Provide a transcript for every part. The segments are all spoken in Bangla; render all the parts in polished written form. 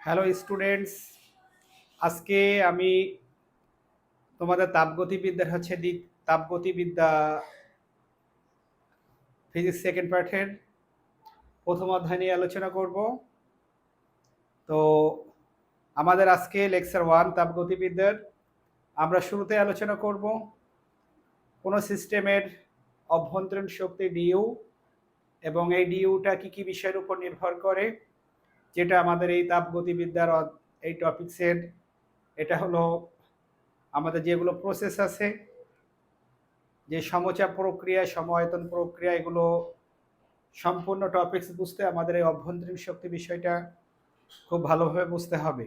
হ্যালো স্টুডেন্টস, আজকে আমি তোমাদের তাপগতিবিদ্যার তাপগতিবিদ্যা ফিজিক্স সেকেন্ড পার্টের প্রথম অধ্যায় নিয়ে আলোচনা করব। তো আমাদের আজকে লেকচার 1 তাপগতিবিদ্যার আমরা শুরুতে আলোচনা করব কোনো সিস্টেমের অভ্যন্তরীণ শক্তি ডিইউ এবং এই ডিইউটা কি বিষয়ের উপর নির্ভর করে, যেটা আমাদের এই তাপগতিবিদ্যার এই টপিকসের এটা হলো আমাদের যেগুলো প্রসেস আছে, যে সমচাপ প্রক্রিয়া, সমায়তন প্রক্রিয়া, এগুলো সম্পূর্ণ টপিকস বুঝতে আমাদের এই অভ্যন্তরীণ শক্তি বিষয়টা খুব ভালোভাবে বুঝতে হবে।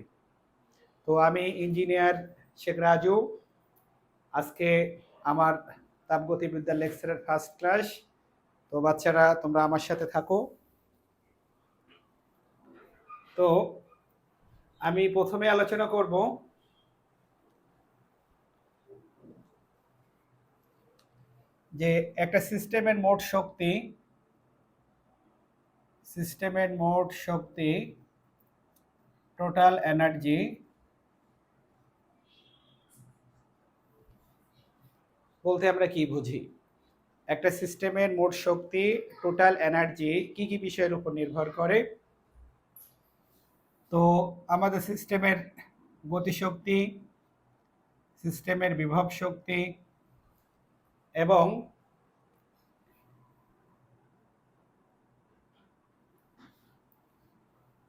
তো আমি ইঞ্জিনিয়ার শেখ রাজু, আজকে আমার তাপগতিবিদ্যার লেকচারের ফার্স্ট ক্লাস। তো বাচ্চারা তোমরা আমার সাথে থাকো। তো আমি প্রথমে আলোচনা করব যে একটা সিস্টেমের মোট শক্তি টোটাল এনার্জি বলতে আমরা কি বুঝি। একটা সিস্টেমের মোট শক্তি টোটাল এনার্জি কি বিষয়ের উপর নির্ভর করে। তো আমাদের সিস্টেমের গতিশক্তি, সিস্টেমের বিভব শক্তি এবং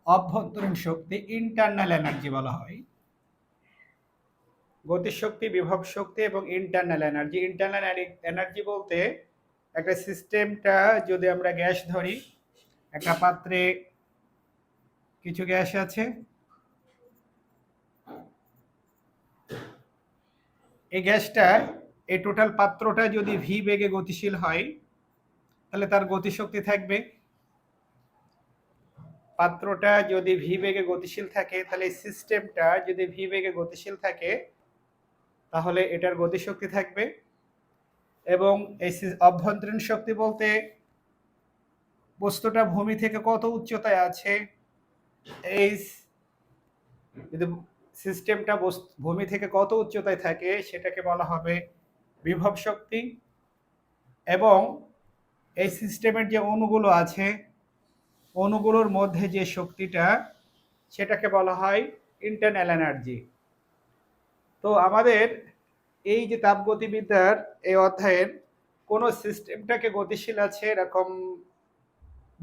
অভ্যন্তরীণ শক্তি ইন্টারনাল এনার্জি বলা হয়। গতিশক্তি, বিভব শক্তি এবং ইন্টারনাল এনার্জি। ইন্টারনাল এনার্জি বলতে একটা সিস্টেমটা যদি আমরা গ্যাস ধরি, একটা পাত্রে কিছু গ্যাস আছে, এই গ্যাসটা, এই টোটাল পাত্রটা যদি ভি বেগে গতিশীল হয় তাহলে তার গতিশক্তি থাকবে। পাত্রটা যদি ভি বেগে গতিশীল থাকে তাহলে সিস্টেমটা যদি ভি বেগে গতিশীল থাকে তাহলে এটার গতিশক্তি থাকবে। এবং এই অভ্যন্তরীণ শক্তি বলতে বস্তুটা ভূমি থেকে কত উচ্চতায় আছে, এই যদি সিস্টেমটা ভূমি থেকে কত উচ্চতায় থাকে সেটাকে বলা হবে বিভব শক্তি। এবং এই সিস্টেমের যে অণুগুলো আছে, অণুগুলোর মধ্যে যে শক্তিটা, সেটাকে বলা হয় ইন্টারনাল এনার্জি। তো আমাদের এই যে তাপগতিবিদ্যার এই অধ্যায়ের কোনো সিস্টেমটাকে গতিশীল আছে এরকম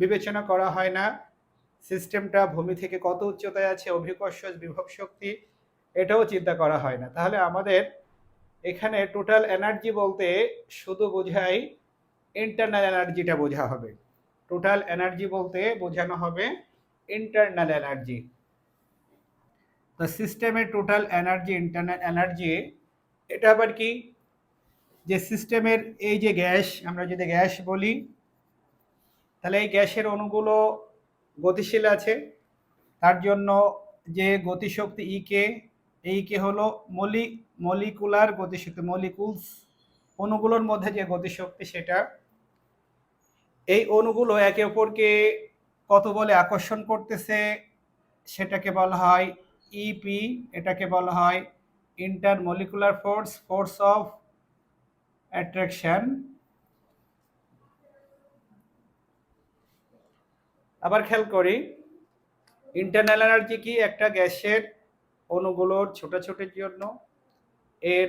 বিবেচনা করা হয় না। সিস্টেমটা ভূমি থেকে কত উচ্চতায় আছে, অভিকর্ষ, বিভব শক্তি, এটাও চিন্তা করা হয় না। তাহলে আমাদের এখানে টোটাল এনার্জি বলতে শুধু বোঝায় ইন্টারনাল এনার্জিটা বোঝা হবে। টোটাল এনার্জি বলতে বোঝানো হবে ইন্টারনাল এনার্জি। তো সিস্টেমের টোটাল এনার্জি, ইন্টারনাল এনার্জি, এটা আবার কি, যে সিস্টেমের এই যে গ্যাস, আমরা যদি গ্যাস বলি তাহলে এই গ্যাসের অণুগুলো গতিশীল আছে, তার জন্য যে গতিশক্তি এই কে হলো মলিকুলার গতিশক্তি, মলিকুলস, অণুগুলোর মধ্যে যে গতিশক্তি সেটা। এই অণুগুলো একে অপরকে কত বলে আকর্ষণ করতেছে সেটাকে বলা হয় ইপি। এটাকে বলা হয় intermolecular force, force of attraction. আবার খেয়াল করি, ইন্টারনাল এনার্জি কি, একটা গ্যাসের অণুগুলোর ছোটাছুটির জন্য, এর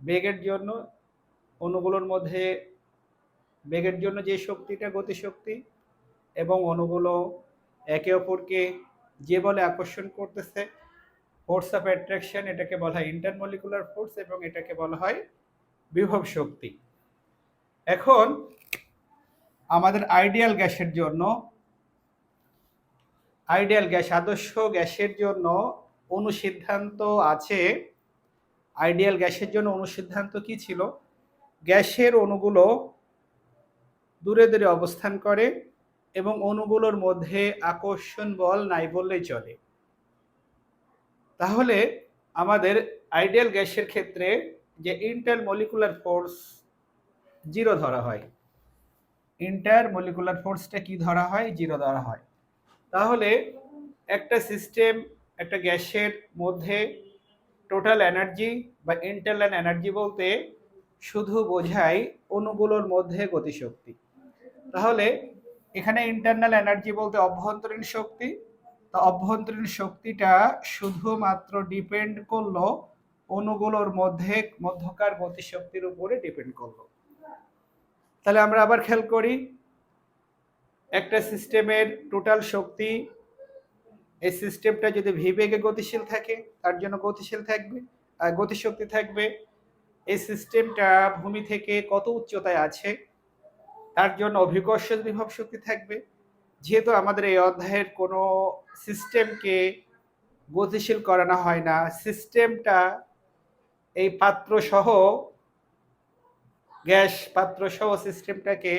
বেগের জন্য, অণুগুলোর মধ্যে বেগের জন্য যে শক্তিটা গতিশক্তি, এবং অণুগুলো একে অপরকে যে বলে আকর্ষণ করতেছে, ফোর্স অফ অ্যাট্রাকশন, এটাকে বলা হয় ইন্টারমলিকুলার ফোর্স এবং এটাকে বলা হয় বিভব শক্তি। এখন আমাদের আইডিয়াল গ্যাসের জন্য, আদর্শ গ্যাসের জন্য অনুসিদ্ধান্ত আছে। আইডিয়াল গ্যাসের জন্য অনুসিদ্ধান্ত কি ছিল? গ্যাসের অণুগুলো দূরে দূরে অবস্থান করে এবং অণুগুলোর মধ্যে আকর্ষণ বল নাই বললেই চলে। তাহলে আমাদের আইডিয়াল গ্যাসের ক্ষেত্রে যে ইন্টারমলিকুলার ফোর্স 0 ধরা হয়। ইন্টারমলিকুলার ফোর্সটা কি ধরা হয়? 0 ধরা হয়। তাহলে একটা সিস্টেম একটা গ্যাসের মধ্যে টোটাল এনার্জি বা ইন্টারনাল এনার্জি বলতে শুধু বোঝায় অণুগুলোর মধ্যে গতিশক্তি। তাহলে এখানে ইন্টারনাল এনার্জি বলতে অভ্যন্তরীণ শক্তি। তা অভ্যন্তরীণ শক্তিটা শুধুমাত্র ডিপেন্ড করলো অণুগুলোর মধ্যকার গতিশক্তির উপরে ডিপেন্ড করলো। তাহলে আমরা আবার খেয়াল করি, একটা সিস্টেমের টোটাল শক্তি, এই সিস্টেমটা যদি ভি বেগে গতিশীল থাকে তার জন্য গতিশক্তি থাকবে। এই সিস্টেমটা ভূমি থেকে কত উচ্চতায় আছে তার জন্য অভিকর্ষজ বিভব শক্তি থাকবে। যেহেতু আমাদের এই অধ্যায়ের কোনো সিস্টেমকে গতিশীল করানো হয় না, সিস্টেমটা এই গ্যাস পাত্র সহ সিস্টেমটাকে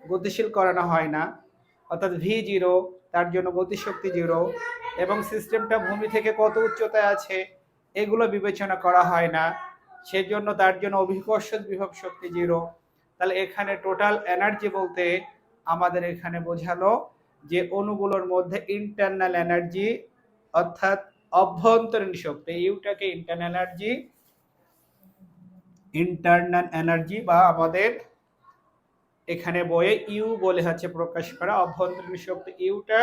গতিশীল করানো হয় না, অর্থাৎ ভি জিরো, তার জন্য গতিশক্তি জিরো, এবং সিস্টেমটা ভূমি থেকে কত উচ্চতায় আছে এগুলো বিবেচনা করা হয় না, সেজন্য তার জন্য অভিকর্ষজ বিভব শক্তি জিরো। তাহলে এখানে টোটাল এনার্জি বলতে আমাদের এখানে বোঝালো যে অণুগুলোর মধ্যে ইন্টারনাল এনার্জি অর্থাৎ অভ্যন্তরীণ শক্তি, ইউটাকে ইন্টারনাল এনার্জি বা আমাদের এখানে বইয়ে ইউ বলে প্রকাশ করা অভ্যন্তরীণ শক্তি। ইউটা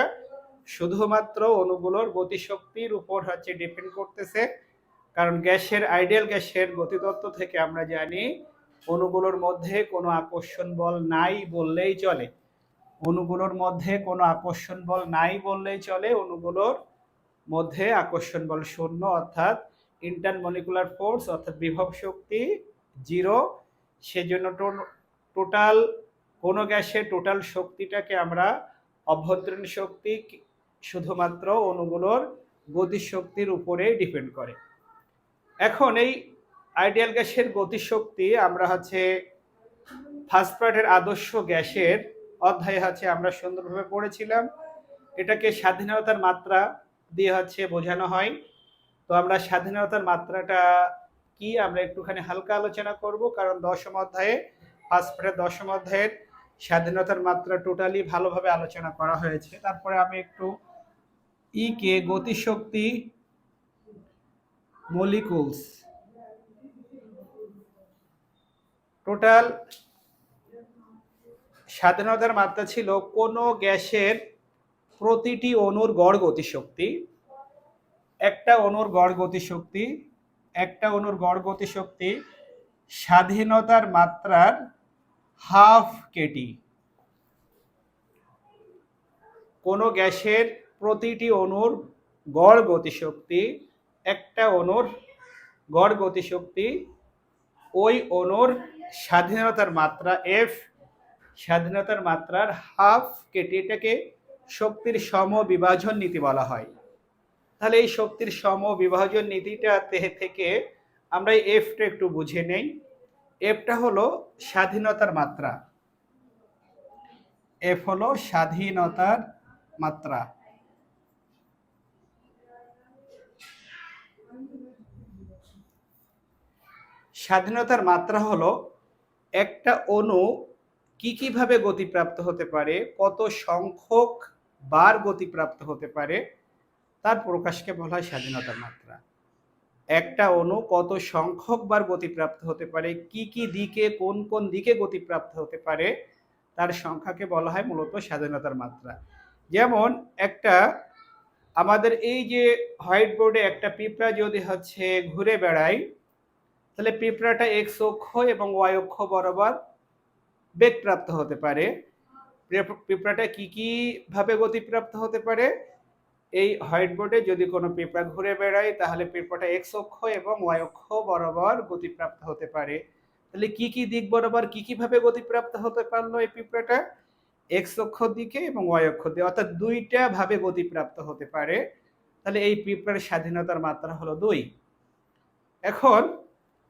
শুধুমাত্র অণুগুলোর গতিশক্তির উপর ডিপেন্ড করতেছে, কারণ আইডিয়াল গ্যাসের গতিতত্ত্ব থেকে আমরা জানি অণুগুলোর মধ্যে কোনো আকর্ষণ বল নাই বললেই চলে। অণুগুলোর মধ্যে কোনো আকর্ষণ বল নাই বললেই চলে, অণুগুলোর মধ্যে আকর্ষণ বল শূন্য, অর্থাৎ ইন্টারমলিকুলার ফোর্স অর্থাৎ বিভব শক্তি জিরো। সেজন্য টোটাল কোনো গ্যাসের টোটাল শক্তিটাকে আমরা অভ্যন্তরীণ শক্তি শুধুমাত্র অণুগুলোর গতিশক্তির উপরে ডিপেন্ড করে। এখন এই আইডিয়াল গ্যাসের গতিশক্তি আমরা ফার্স্ট পার্টের আদর্শ গ্যাসের অধ্যায়ে আমরা সুন্দরভাবে পড়েছিলাম। এটাকে স্বাধীনতার মাত্রা দিয়ে বোঝানো হয়। তো আমরা স্বাধীনতার মাত্রাটা কি আমরা একটুখানি হালকা আলোচনা করব, কারণ ফার্স্ট পার্টের দশম অধ্যায়ের স্বাধীনতার মাত্রা টোটালি ভালোভাবে আলোচনা করা হয়েছে। তারপরে আমি একটু কে গতিশক্তি মলিকুলস, টোটাল স্বাধীনতার মাত্রা ছিল কোনো গ্যাসের প্রতিটি অণুর গড় গতিশক্তি। একটা অণুর গড় গতিশক্তি স্বাধীনতার মাত্রার হাফ কেটি। কোনো গ্যাসের প্রতিটি অণুর গড় গতিশক্তি, একটা অণুর গড় গতিশক্তি ওই অণুর স্বাধীনতার মাত্রা এফ, স্বাধীনতার মাত্রার হাফ কেটি। এটাকে শক্তির সমবিভাজন নীতি বলা হয়। তাহলে এই শক্তির সমবিভাজন নীতিটা থেকে আমরা এফটা একটু বুঝে নেই। এফটা হলো স্বাধীনতার মাত্রা, এফ হলো স্বাধীনতার মাত্রা। স্বাধীনতার মাত্রা হলো একটা অণু কিভাবে গতিপ্রাপ্ত হতে পারে, কত সংখ্যক বার গতিপ্রাপ্ত হতে পারে, তার প্রকাশকে বলা হয় স্বাধীনতার মাত্রা। একটা অণু কত সংখ্যক বার গতিপ্রাপ্ত হতে পারে, কি দিকে কোন দিকে গতিপ্রাপ্ত হতে পারে, তার সংখ্যাকে বলা হয় মূলত স্বাধীনতার মাত্রা। যেমন আমাদের এই যে হোয়াইট বোর্ডে একটা পিঁপড়া যদি ঘুরে বেড়ায়, তাহলে পিঁপড়াটা এক্স অক্ষ এবং ওয়াই অক্ষ বরাবর বেগপ্রাপ্ত হতে পারে। পিঁপড়াটা কি ভাবে গতিপ্রাপ্ত হতে পারে, এই হোয়াইট বোর্ডে যদি কোনো পিঁপড়া ঘুরে বেড়ায় তাহলে পিঁপড়াটা এক্স অক্ষ এবং ওয়াই অক্ষ বরাবর গতিপ্রাপ্ত হতে পারে। তাহলে কি দিক বরাবর কিভাবে গতিপ্রাপ্ত হতে পারলো এই পিঁপড়াটা, এক্স অক্ষ দিকে এবং ওয়াই অক্ষ দিকে, অর্থাৎ দুইটা ভাবে গতিপ্রাপ্ত হতে পারে। তাহলে এই পিঁপড়ার স্বাধীনতার মাত্রা হলো 2। এখন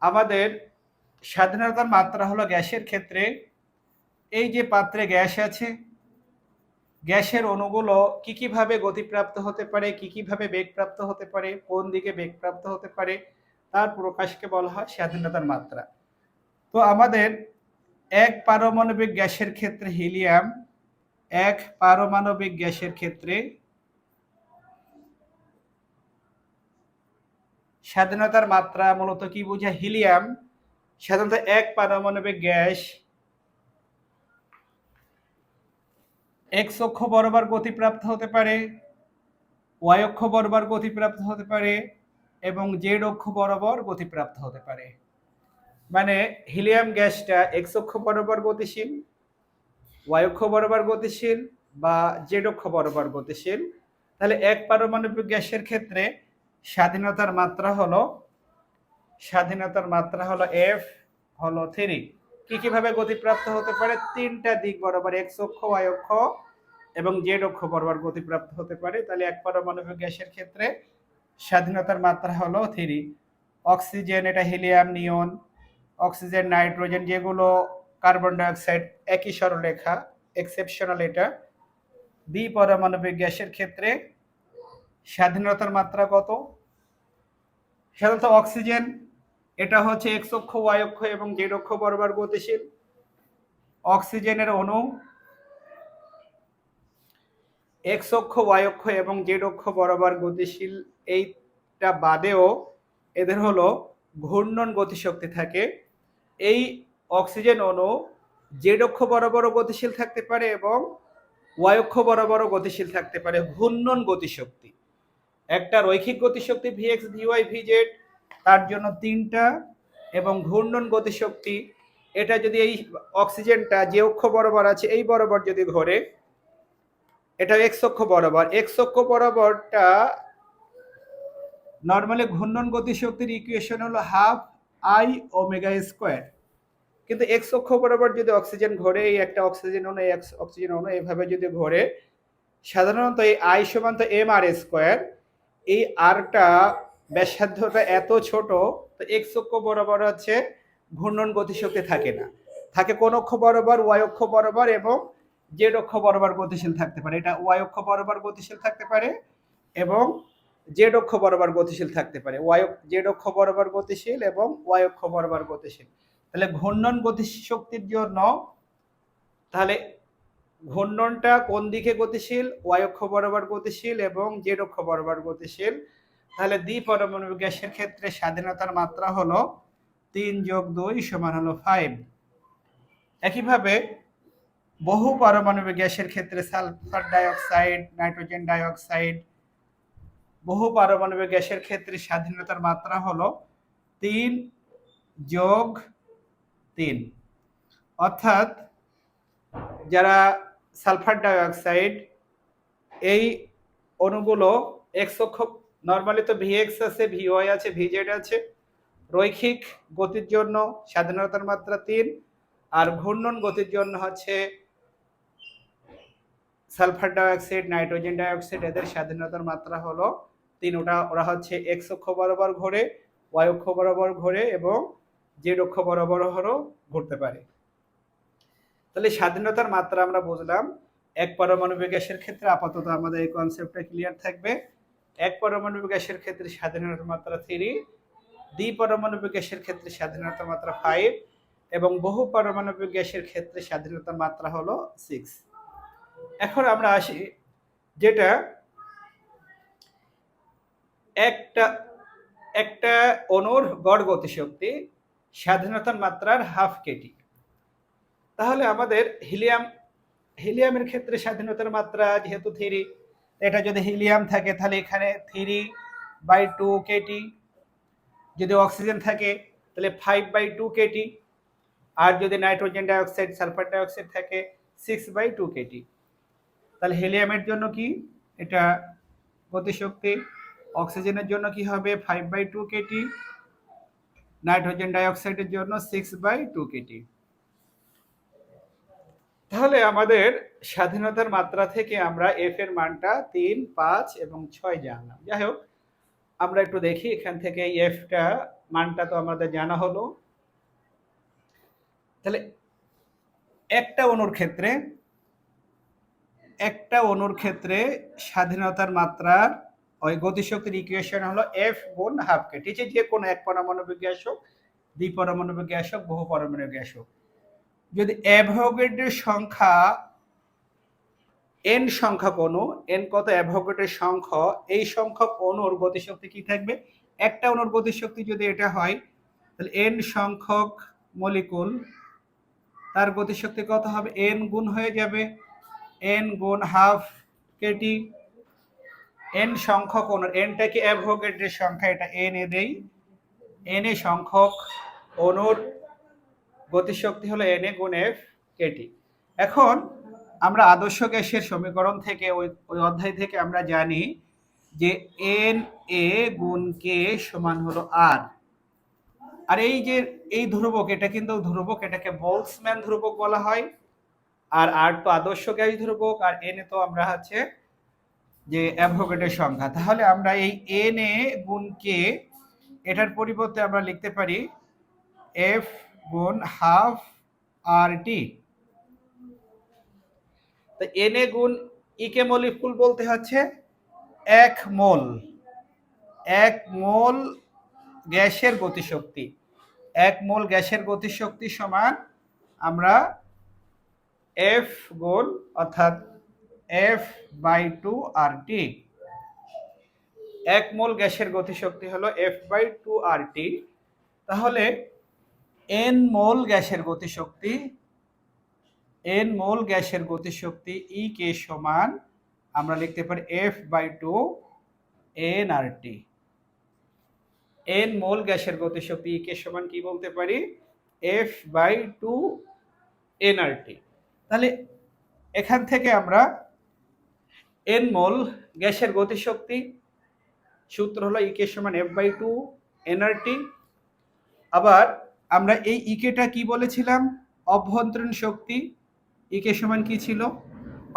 আমাদের স্বাধীনতার মাত্রা হলো গ্যাসের ক্ষেত্রে, এই যে পাত্রে গ্যাস আছে, গ্যাসের অণুগুলো কিভাবে গতিপ্রাপ্ত হতে পারে, কিভাবে বেগপ্রাপ্ত হতে পারে, কোন দিকে বেগপ্রাপ্ত হতে পারে, তার প্রকাশকে বলা হয় স্বাধীনতার মাত্রা। তো আমাদের এক পারমাণবিক গ্যাসের ক্ষেত্রে হিলিয়াম, এক পারমাণবিক গ্যাসের ক্ষেত্রে স্বাধীনতার মাত্রা মূলত কি বোঝায়? হিলিয়াম সাধারণত এক পারমাণবিক গ্যাস এক্স অক্ষ বরাবর গতিপ্রাপ্ত হতে পারে, ওয়াই অক্ষ বরাবর গতিপ্রাপ্ত হতে পারে এবং জেড অক্ষ বরাবর গতিপ্রাপ্ত হতে পারে। মানে হিলিয়াম গ্যাসটা এক্স অক্ষ বরাবর গতিশীল, ওয়াই অক্ষ বরাবর গতিশীল বা জেড অক্ষ বরাবর গতিশীল। তাহলে এক পারমাণবিক গ্যাসের ক্ষেত্রে স্বাধীনতার মাত্রা হলো এফ হলো 3। কিভাবে গতিপ্রাপ্ত হতে পারে? তিনটা দিক বরাবর এক্স অক্ষ, ওয়াই অক্ষ এবং জেড অক্ষ বরাবর গতিপ্রাপ্ত হতে পারে। তাহলে এক পারমাণবিক গ্যাসের ক্ষেত্রে স্বাধীনতার মাত্রা হলো 3। অক্সিজেন, এটা হিলিয়াম, নিয়ন, অক্সিজেন, নাইট্রোজেন, যেগুলো কার্বন ডাইঅক্সাইড একই সরলরেখা, এক্সেপশনাল এটা। বি পারমাণবিক গ্যাসের ক্ষেত্রে স্বাধীনতার মাত্রা কত? সাধারণত অক্সিজেন, এটা হচ্ছে এক্স অক্ষ, ওয়াই অক্ষ এবং জেড অক্ষ বরাবর গতিশীল। অক্সিজেনের অণু এক্স অক্ষ, ওয়াই অক্ষ এবং জেড অক্ষ বরাবর গতিশীল। এইটা বাদেও এদের হলো ঘূর্ণন গতিশক্তি থাকে। এই অক্সিজেন অণু জেড অক্ষ বরাবরও গতিশীল থাকতে পারে এবং ওয়াই অক্ষ বরাবরও গতিশীল থাকতে পারে। ঘূর্ণন গতিশক্তি, একটা রৈখিক গতিশক্তি ভিএক্স, ভিওয়াই, ভিজেড, তার জন্য 3টা, এবং ঘূর্ণন গতিশক্তি, এটা যদি এই অক্সিজেনটা যে অক্ষ বরাবর আছে এই বরাবর যদি ঘোরে, এটা এক্স অক্ষ বরাবর, এক্স অক্ষ বরাবরটা নর্মালি ঘূর্ণন গতিশক্তির ইকুয়েশন হলো হাফ আই ওমেগা স্কোয়ার। কিন্তু এক্স অক্ষ বরাবর যদি অক্সিজেন ঘোরে, এই একটা অক্সিজেন অণু, অক্সিজেন অণু এভাবে যদি ঘোরে, সাধারণত এই আই সমান তো এম আর স্কোয়ার। এই আরটা ব্যাসার্ধটা এত ছোট, তো এক্স অক্ষ বরাবর হচ্ছে ঘূর্ণন গতিশক্তি থাকে না, থাকে কোন অক্ষ বরাবর? ওয়াই অক্ষ বরাবর এবং জেড অক্ষ বরাবর গতিশীল থাকতে পারে। এটা ওয়াই অক্ষ বরাবর গতিশীল থাকতে পারে এবং জেড অক্ষ বরাবর গতিশীল থাকতে পারে। জেড অক্ষ বরাবর গতিশীল এবং ওয়াই অক্ষ বরাবর গতিশীল। তাহলে ঘূর্ণন গতিশক্তির জন্য তাহলে ঘূর্ণনটা কোন দিকে গতিশীল? ওয়াই অক্ষ বরাবর গতিশীল এবং জেড অক্ষ বরাবর গতিশীল। তাহলে দ্বি পারমাণবিক গ্যাসের ক্ষেত্রে স্বাধীনতার মাত্রা হলো 3 + 2 = হলো 5। একইভাবে বহু পারমাণবিক গ্যাসের ক্ষেত্রে সালফার ডাইঅক্সাইড, নাইট্রোজেন ডাইঅক্সাইড, বহু পারমাণবিক গ্যাসের ক্ষেত্রে স্বাধীনতার মাত্রা হলো 3 + 3। অর্থাৎ যারা সালফার ডাইঅক্সাইড, এই অণুগুলো এক্স অক্ষ, নর্মালি তো ভিএক্স আছে, ভিওয়াই আছে, ভিজেড আছে। রৈখিক গতির জন্য স্বাধীনতার মাত্রা 3, আর ঘূর্ণন গতির জন্য হচ্ছে সালফার ডাইঅক্সাইড, নাইট্রোজেন ডাইঅক্সাইড, এদের স্বাধীনতার মাত্রা হলো 3। ওরা হচ্ছে এক্স অক্ষ বরাবর ঘোরে, ওয়াই অক্ষ বরাবর ঘোরে এবং জেড অক্ষ বরাবর হলো ঘুরতে পারে। তাহলে স্বাধীনতার মাত্রা আমরা বুঝলাম। এক পারমাণবিক গ্যাসের ক্ষেত্রে আপাতত আমাদের এই কনসেপ্টটা ক্লিয়ার থাকবে। এক পারমাণবিক গ্যাসের ক্ষেত্রে স্বাধীনতার মাত্রা 3, দ্বি পারমাণবিক গ্যাসের ক্ষেত্রে স্বাধীনতার মাত্রা 5 এবং বহু পারমাণবিক গ্যাসের ক্ষেত্রে স্বাধীনতার মাত্রা হলো 6। এখন আমরা আসি যেটা একটা অণুর গড় গতিশক্তি স্বাধীনতার মাত্রার হাফ কেটি। তাহলে আমাদের হিলিয়ামের ক্ষেত্রে স্বাধীনতার মাত্রা যেহেতু 3, এটা যদি হিলিয়াম থাকে তাহলে এখানে 3/2 কেটি, যদি অক্সিজেন থাকে তাহলে 5/2 কেটি, আর যদি নাইট্রোজেন ডাইঅক্সাইড, সালফার ডাইঅক্সাইড থাকে 6/2 কেটি। তাহলে হিলিয়ামের জন্য কি এটা গতিশক্তি, অক্সিজেনের জন্য কি হবে 5/2 কেটি, নাইট্রোজেন ডাইঅক্সাইডের জন্য 6/2 কেটি। তাহলে আমাদের স্বাধীনতার মাত্রা থেকে আমরা এফ এর মানটা 3, 5 এবং 6 জানলাম। যাই হোক, আমরা একটু দেখি এখান থেকে এফটা মানটা তো আমাদের জানা হলো। তাহলে একটা অণুর ক্ষেত্রে স্বাধীনতার মাত্রার ওই গতিশক্তির ইকুয়েশন হলো এফ গুণ হাফ কেটি। যে কোনো এক পারমাণবিক গ্যাস হোক, দ্বি পারমাণবিক গ্যাস হোক, বহু পারমাণবিক গ্যাস হোক, যদি অ্যাভোগাড্রোর সংখ্যা n সংখ্যক অণু, n কত অ্যাভোগাড্রোর সংখ্যা, এই সংখ্যক অণুর গতিশক্তি কি থাকবে? একটা অণুর গতিশক্তি যদি এটা হয়, তাহলে n সংখ্যক মলিকুল, তার গতিশক্তি কত হবে? n গুণ হয়ে যাবে, n গুণ হাফ কেটি। n সংখ্যক অণুর, nটা কি অ্যাভোগাড্রোর সংখ্যা, এটা n এ দেই, n এ সংখ্যক অণুর গতিশক্তি হলো na গুণ f কেটি। এখন আমরা আদর্শ গ্যাসের সমীকরণ থেকে ওই অধ্যায় থেকে আমরা জানি যে na গুণ k সমান হলো r। আর এই যে এই ধ্রুবক, এটা কিন্তু ধ্রুবক, এটাকে বোলসম্যান ধ্রুবক বলা হয়। আর r তো আদর্শ গ্যাস ধ্রুবক, আর na তো আমরা হচ্ছে যে অ্যাভোগাড্রোর সংখ্যা। তাহলে আমরা এই na গুণ k এটার পরিবর্তে আমরা লিখতে পারি f গুণ হাফ RT। তো na গুণ e কে মলিকুল বলতে হচ্ছে 1 মোল, 1 মোল গ্যাসের গতিশক্তি, 1 মোল গ্যাসের গতিশক্তি সমান আমরা f গুণ অর্থাৎ f/2 RT। 1 মোল গ্যাসের গতিশক্তি হলো f/2 RT। তাহলে n মোল গ্যাসের গতিশক্তি, n মোল গ্যাসের গতিশক্তি E কে সমান আমরা লিখতে পারি f/2 nRT। n মোল গ্যাসের গতিশক্তি E কে সমান কি বলতে পারি? f/2 nRT। তাহলে এখান থেকে আমরা n মোল গ্যাসের গতিশক্তি সূত্র হলো E কে সমান f/2 nRT। আবার আমরা এই E কেটা কি বলেছিলাম? অভ্যন্তরীণ শক্তি। E কে সমান কি ছিল?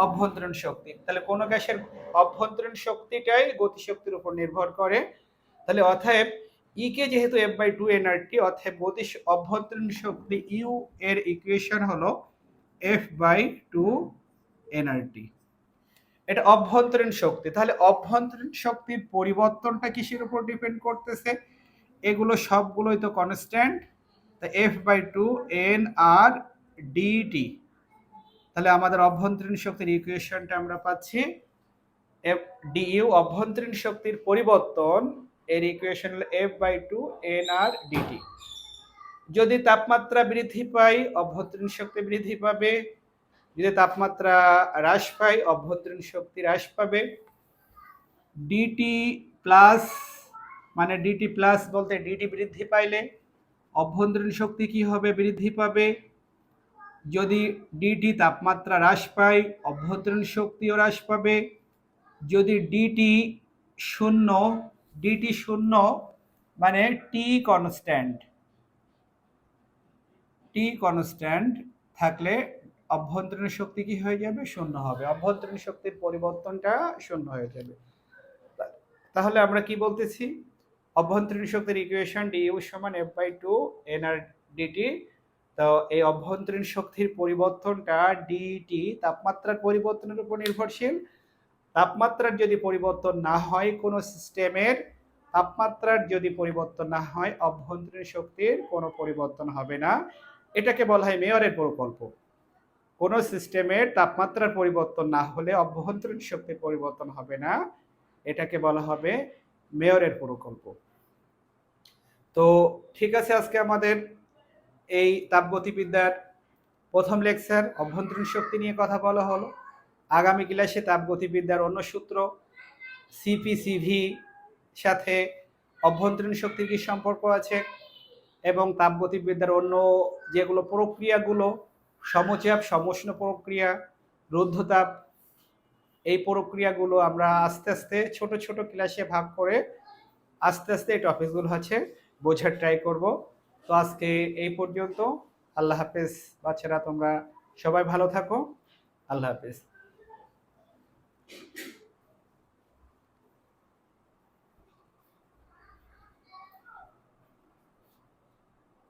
অভ্যন্তরীণ শক্তি। তাহলে কোন গ্যাসের অভ্যন্তরীণ শক্তিটাই গতিশক্তির উপর নির্ভর করে। তাহলে অতএব E কে যেহেতু f/2 nRT, অতএব অভ্যন্তরীণ শক্তি U এর ইকুয়েশন হলো f/2 nRT। এটা অভ্যন্তরীণ শক্তি। তাহলে অভ্যন্তরীণ শক্তির পরিবর্তনটা কিসের উপর ডিপেন্ড করতেছে? এগুলো সবগুলোই তো কনস্ট্যান্ট। তা f/2 nRdt। তাহলে আমাদের অভ্যন্তরীণ শক্তির ইকুয়েশনটা আমরা পাচ্ছি du, অভ্যন্তরীণ শক্তির পরিবর্তন, এর ইকুয়েশন হলো f/2 nRdt। যদি তাপমাত্রা বৃদ্ধি পায় অভ্যন্তরীণ শক্তি বৃদ্ধি পাবে, যদি তাপমাত্রা হ্রাস পায় অভ্যন্তরীণ শক্তি হ্রাস পাবে। dt প্লাস, মানে dt প্লাস বলতে dt বৃদ্ধি পাইলে অভ্যন্তরীণ শক্তি কি হবে? বৃদ্ধি পাবে। যদি dt তাপমাত্রা হ্রাস পায় অভ্যন্তরীণ শক্তিও হ্রাস পাবে। যদি dt শূন্য মানে t কনস্ট্যান্ট থাকলে অভ্যন্তরীণ শক্তি কি হয়ে যাবে? শূন্য হবে। অভ্যন্তরীণ শক্তির পরিবর্তনটা শূন্য হয়ে যাবে। তাহলে আমরা কি বলতেছি? অভ্যন্তরীণ শক্তির ইকুয়েশন du সমান f/2 nRdt। তো এই অভ্যন্তরীণ শক্তির পরিবর্তনটা dt তাপমাত্রার পরিবর্তনের উপর নির্ভরশীল। তাপমাত্রার যদি পরিবর্তন না হয় কোনো সিস্টেমের, তাপমাত্রার যদি পরিবর্তন না হয় অভ্যন্তরীণ শক্তির কোনো পরিবর্তন হবে না। এটাকে বলা হয় মেয়রের প্রকল্প। কোনো সিস্টেমের তাপমাত্রার পরিবর্তন না হলে অভ্যন্তরীণ শক্তির পরিবর্তন হবে না, এটাকে বলা হবে মেয়রের প্রকল্প। তো ঠিক আছে, আজকে আমাদের এই তাপগতিবিদ্যার প্রথম লেকচার অভ্যন্তরীণ শক্তি নিয়ে কথা বলা হলো। আগামী ক্লাসে তাপগতিবিদ্যার অন্য সূত্র সিপি/সিভি সাথে অভ্যন্তরীণ শক্তির কি সম্পর্ক আছে, এবং তাপগতিবিদ্যার অন্য যেগুলো প্রক্রিয়াগুলো, সমচাপ, সমুষ্ণ প্রক্রিয়া, রুদ্ধতাপ, এই প্রক্রিয়াগুলো আমরা আস্তে আস্তে ছোট ছোট ক্লাসে ভাগ করে আস্তে আস্তে এই টপিকগুলো হচ্ছে বোঝার ট্রাই করব। তো আজকে এই পর্যন্ত। আল্লাহ হাফেজ বাচ্চারা, তোমরা সবাই ভালো থাকো। আল্লাহ হাফেজ।